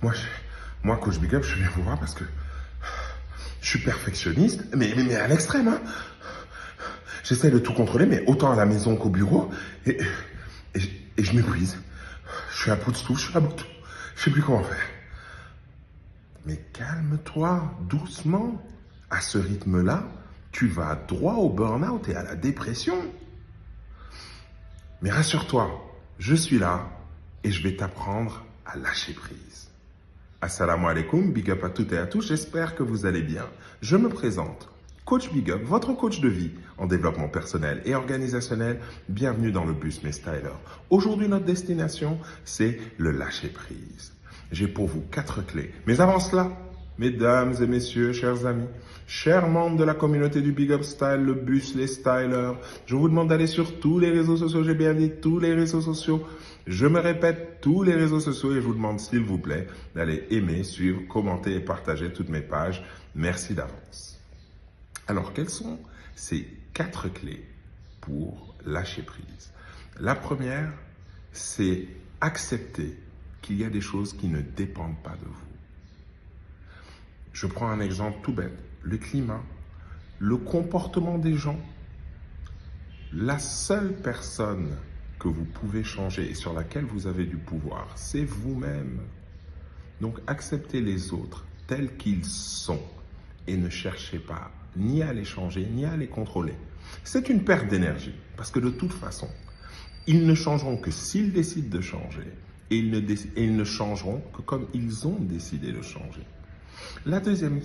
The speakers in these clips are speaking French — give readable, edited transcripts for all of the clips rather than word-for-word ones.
Moi, moi, coach Big Up, je viens vous voir parce que je suis perfectionniste, mais à l'extrême. Hein. J'essaie de tout contrôler, mais autant à la maison qu'au bureau. Et, et, et je m'épuise. Je suis à bout de souffle, je suis à bout de tout. Je sais plus comment faire. Mais calme-toi, doucement. À ce rythme-là, tu vas droit au burn-out et à la dépression. Mais rassure-toi, je suis là et je vais t'apprendre à lâcher prise. Assalamu alaikum, big up à toutes et à tous, j'espère que vous allez bien. Je me présente, Coach Big Up, votre coach de vie en développement personnel et organisationnel. Bienvenue dans le bus, mes stylers. Aujourd'hui, notre destination, c'est le lâcher prise. J'ai pour vous 4 clés. Mais avant cela, mesdames et messieurs, chers amis, chers membres de la communauté du Big Up Style, le bus, les stylers, je vous demande d'aller sur tous les réseaux sociaux, j'ai bien dit tous les réseaux sociaux. Je me répète, tous les réseaux sociaux et je vous demande s'il vous plaît d'aller aimer, suivre, commenter et partager toutes mes pages. Merci d'avance. Alors, quelles sont ces 4 clés pour lâcher prise? La première, c'est accepter qu'il y a des choses qui ne dépendent pas de vous. Je prends un exemple tout bête, le climat, le comportement des gens. La seule personne que vous pouvez changer et sur laquelle vous avez du pouvoir, c'est vous-même. Donc acceptez les autres tels qu'ils sont et ne cherchez pas ni à les changer ni à les contrôler. C'est une perte d'énergie parce que de toute façon, ils ne changeront que s'ils décident de changer et ils ne changeront que comme ils ont décidé de changer. La deuxième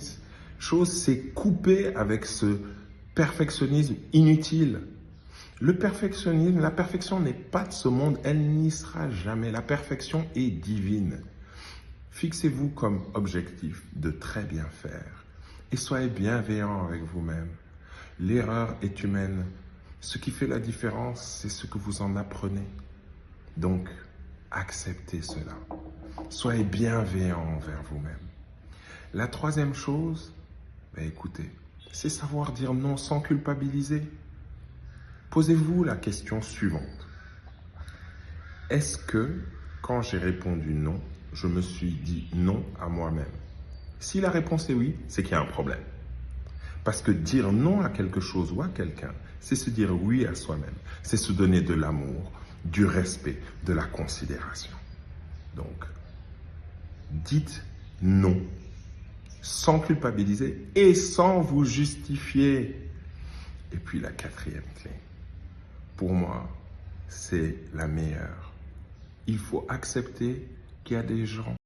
chose, c'est couper avec ce perfectionnisme inutile. Le perfectionnisme, la perfection n'est pas de ce monde, elle n'y sera jamais. La perfection est divine. Fixez-vous comme objectif de très bien faire et soyez bienveillant avec vous-même. L'erreur est humaine. Ce qui fait la différence, c'est ce que vous en apprenez. Donc, acceptez cela. Soyez bienveillant envers vous-même. La troisième chose, écoutez, c'est savoir dire non sans culpabiliser. Posez-vous la question suivante. Est-ce que, quand j'ai répondu non, je me suis dit non à moi-même? Si la réponse est oui, c'est qu'il y a un problème. Parce que dire non à quelque chose ou à quelqu'un, c'est se dire oui à soi-même. C'est se donner de l'amour, du respect, de la considération. Donc, dites non sans culpabiliser et sans vous justifier. Et puis la quatrième clé, pour moi, c'est la meilleure. Il faut accepter qu'il y a des gens